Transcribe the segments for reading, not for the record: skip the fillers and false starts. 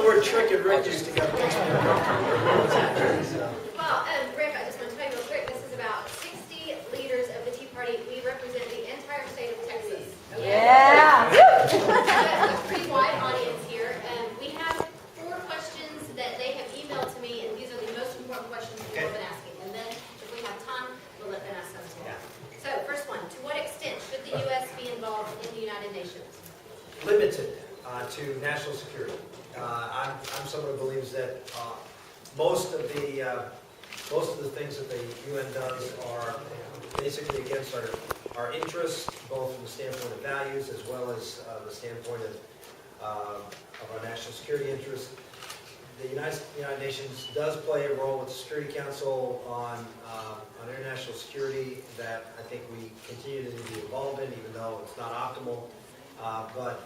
word trick and Rick used together makes me uncomfortable. Well, Rick, I just want to tell you real quick, this is about 60 leaders of the Tea Party. We represent the entire state of Texas. Yeah. A pretty wide audience here. We have 4 questions that they have emailed to me, and these are the most important questions people have been asking. And then, if we have time, we'll let them ask them too. So, first one, to what extent should the U.S. be involved in the United Nations? Limited to national security. I'm someone who believes that most of the things that the UN does are basically against our interests, both from the standpoint of values as well as the standpoint of our national security interests. The United Nations does play a role with the Security Council on international security that I think we continue to be involved in, even though it's not optimal. But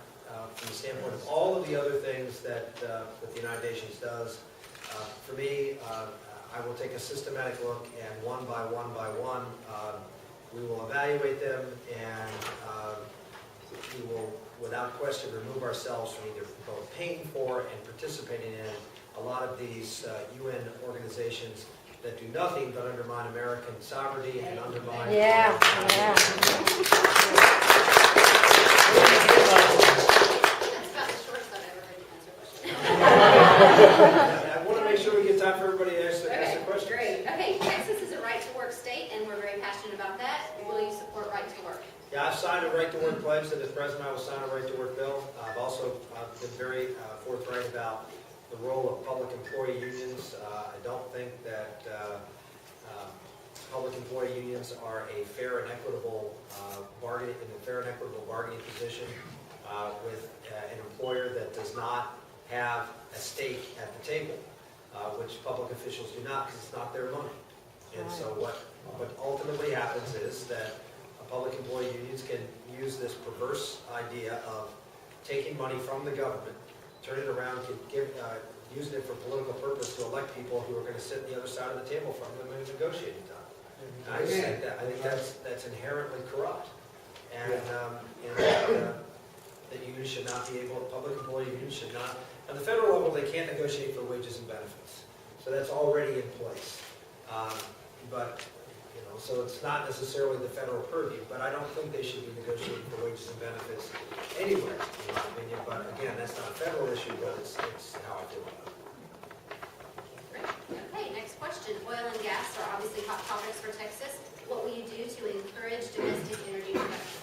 from the standpoint of all of the other things that the United Nations does, for me, I will take a systematic look, and one by one, we will evaluate them, and we will, without question, remove ourselves from either both paying for and participating in a lot of these UN organizations that do nothing but undermine American sovereignty and undermine... Yeah. I want to make sure we get time for everybody to ask their questions. Great. Okay, Texas is a right-to-work state, and we're very passionate about that. Will you support right-to-work? Yeah, I've signed a right-to-work pledge that as president I will sign a right-to-work bill. I've also been very forthright about the role of public employee unions. I don't think that public employee unions are a fair and equitable bargaining position with an employer that does not have a stake at the table, which public officials do not, because it's not their money. And so what ultimately happens is that public employee unions can use this perverse idea of taking money from the government, turn it around, using it for political purpose to elect people who are going to sit on the other side of the table from them in negotiating time. And I think that's inherently corrupt, and that unions should not be able, public employee unions should not. On the federal level, they can't negotiate for wages and benefits, so that's already in place. So it's not necessarily the federal purview, but I don't think they should be negotiating for wages and benefits anywhere, in my opinion. But again, that's not a federal issue, but it's how I feel about it. Great. Okay, next question. Oil and gas are obviously hot topics for Texas. What will you do to encourage domestic energy production?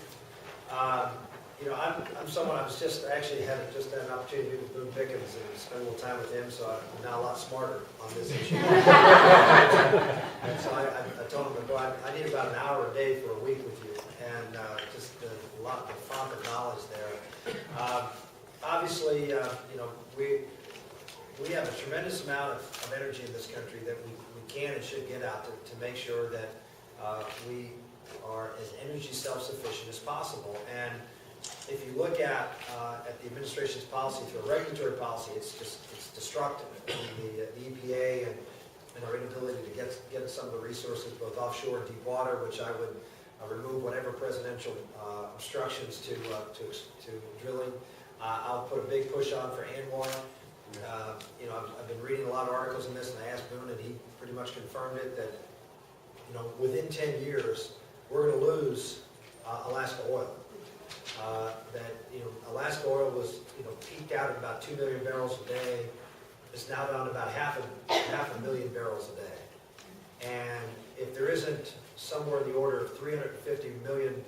I'm someone, I actually had an opportunity to meet with Boone Pickens and spend a little time with him, so I'm now a lot smarter on this issue. And so I told him to go, I need about an hour a day for a week with you, and just a lot of font of knowledge there. Obviously, we have a tremendous amount of energy in this country that we can and should get out to make sure that we are as energy self-sufficient as possible. And if you look at the administration's policy through a regulatory policy, it's destructive. The EPA and our inability to get some of the resources, both offshore and deep water, which I would remove whatever presidential obstructions to drilling. I'll put a big push on for ANWR. I've been reading a lot of articles on this, and I asked Boone, and he pretty much confirmed it, that within 10 years we're going to lose Alaska oil. Alaska oil was peaked out at about 2 million barrels a day. It's now down to about half a million barrels a day. And if there isn't somewhere in the order of 350 million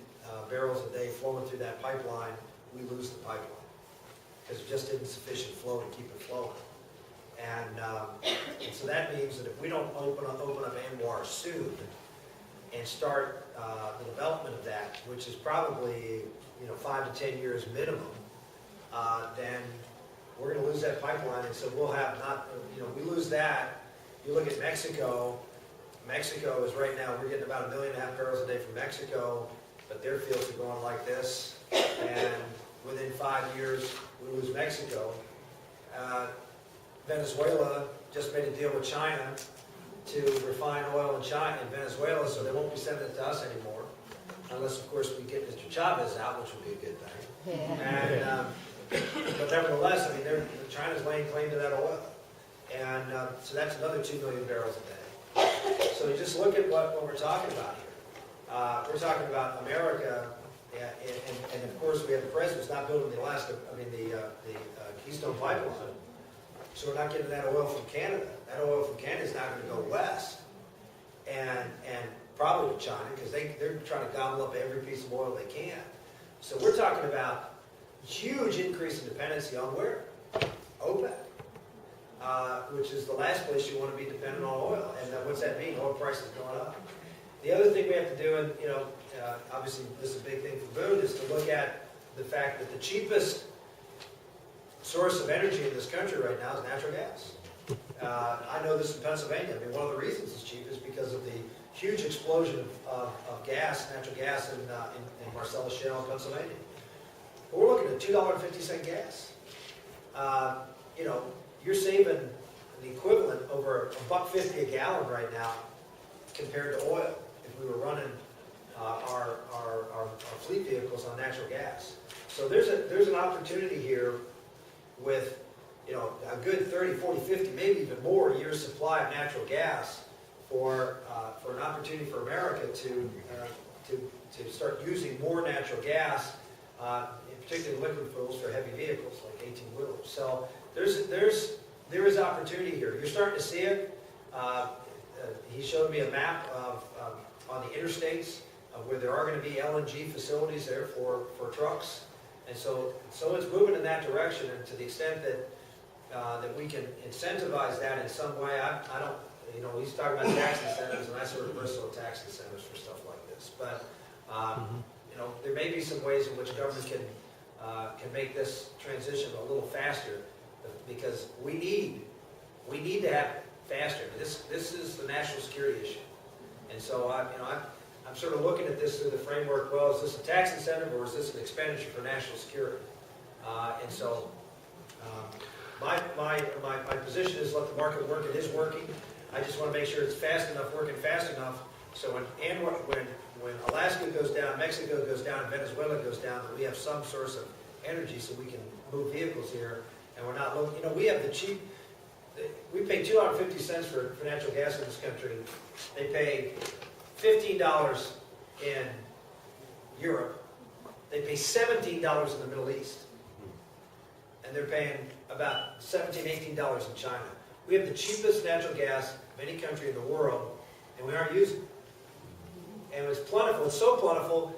barrels a day flowing through that pipeline, we lose the pipeline, because there just isn't sufficient flow to keep it flowing. And so that means that if we don't open up ANWR soon and start the development of that, which is probably 5 to 10 years minimum, then we're going to lose that pipeline. And so we'll have we lose that. You look at Mexico. Mexico is right now, we're getting about 1.5 million barrels a day from Mexico, but their fields are going like this. And within 5 years, we lose Mexico. Venezuela just made a deal with China to refine oil in Venezuela, so they won't be sending it to us anymore, unless, of course, we get Mr. Chavez out, which would be a good thing. Yeah. And, but nevertheless, China's laying claim to that oil. And so that's another 2 million barrels a day. So you just look at what we're talking about here. We're talking about America, and of course we have the president who's not building the Keystone Pipeline. So we're not getting that oil from Canada. That oil from Canada is not going to go west, and probably to China, because they're trying to gobble up every piece of oil they can. So we're talking about huge increase in dependency on where? OPEC, which is the last place you want to be dependent on oil. And what's that mean? Oil prices going up. The other thing we have to do, and obviously this is a big thing for Boone, is to look at the fact that the cheapest source of energy in this country right now is natural gas. I know this in Pennsylvania. I mean, one of the reasons it's cheap is because of the huge explosion of natural gas in Marcellus Shale in Pennsylvania. But we're looking at $2.50 gas. You're saving the equivalent over $1.50 a gallon right now compared to oil if we were running our fleet vehicles on natural gas. So there's an opportunity here with a good 30, 40, 50, maybe even more years supply of natural gas for an opportunity for America to start using more natural gas, particularly liquid fuels for heavy vehicles like 18-wheelers. So there is opportunity here. You're starting to see it. He showed me a map on the interstates where there are going to be LNG facilities there for trucks. And so it's moving in that direction, and to the extent that we can incentivize that in some way, I don't, he's talking about tax incentives, and I sort of bristle at tax incentives for stuff like this. But, there may be some ways in which government can make this transition a little faster, because we need to have it faster. This is the national security issue. And so I'm sort of looking at this through the framework, well, is this a tax incentive or is this an expenditure for national security? And so my position is let the market work. It is working. I just want to make sure it's fast enough, working fast enough, so when Alaska goes down, Mexico goes down, and Venezuela goes down, that we have some source of energy so we can move vehicles here, and we're not looking, we have we pay $2.50 for natural gas in this country. They pay $15 in Europe. They pay $17 in the Middle East. And they're paying about $17, $18 in China. We have the cheapest natural gas of any country in the world, and we aren't using it. And it's plentiful. It's so plentiful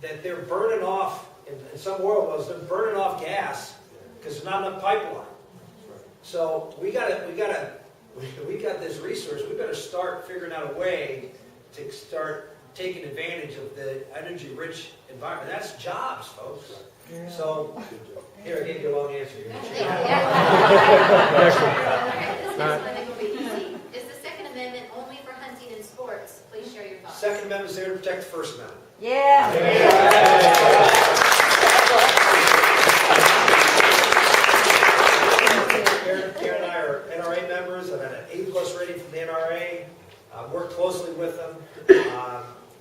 that they're burning off, in some oil wells, they're burning off gas because there's not enough pipeline. So we got this resource. We better start figuring out a way to start taking advantage of the energy-rich environment. That's jobs, folks. Yeah. So here, I gave you a long answer. This next one I think will be easy. Is the Second Amendment only for hunting and sports? Please share your thoughts. Second Amendment is there to protect the First Amendment. Yeah. Karen and I are NRA members. I've had an A+ rating from the NRA. I've worked closely with them.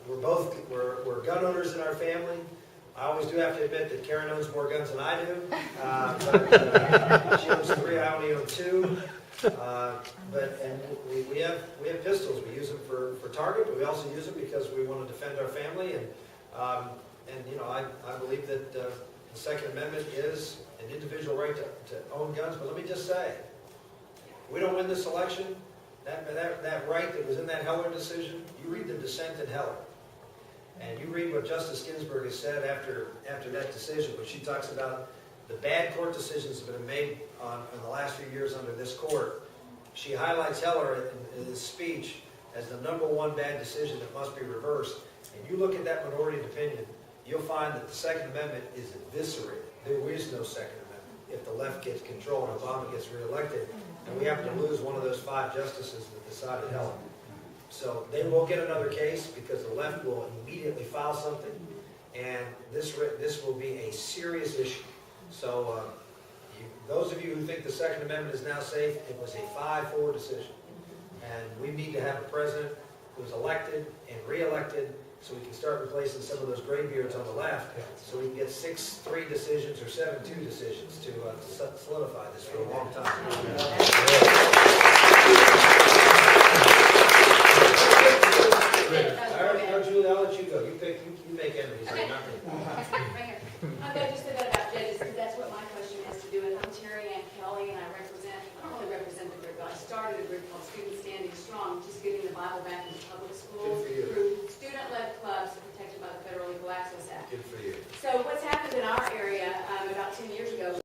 We're gun owners in our family. I always do have to admit that Karen owns more guns than I do. But she owns 3, I only own 2. And we have pistols. We use them for target, but we also use them because we want to defend our family. And I believe that the Second Amendment is an individual right to own guns. But let me just say, we don't win this election. That right that was in that Heller decision, you read the dissent in Heller. And you read what Justice Ginsburg has said after that decision, when she talks about the bad court decisions that have been made in the last few years under this court. She highlights Heller in his speech as the #1 bad decision that must be reversed. And you look at that minority opinion, you'll find that the Second Amendment is eviscerated. There is no Second Amendment if the left gets control and Obama gets reelected, and we happen to lose one of those 5 justices that decided Heller. So they will get another case because the left will immediately file something, and this will be a serious issue. So those of you who think the Second Amendment is now safe, it was a 5-4 decision. And we need to have a president who is elected and reelected so we can start replacing some of those gray beards on the left, so we can get 6-3 decisions or 7-2 decisions to solidify this for a long time. All right, Julie, I'll let you go. You make enemies, Okay. not me. Right here. I'm going to just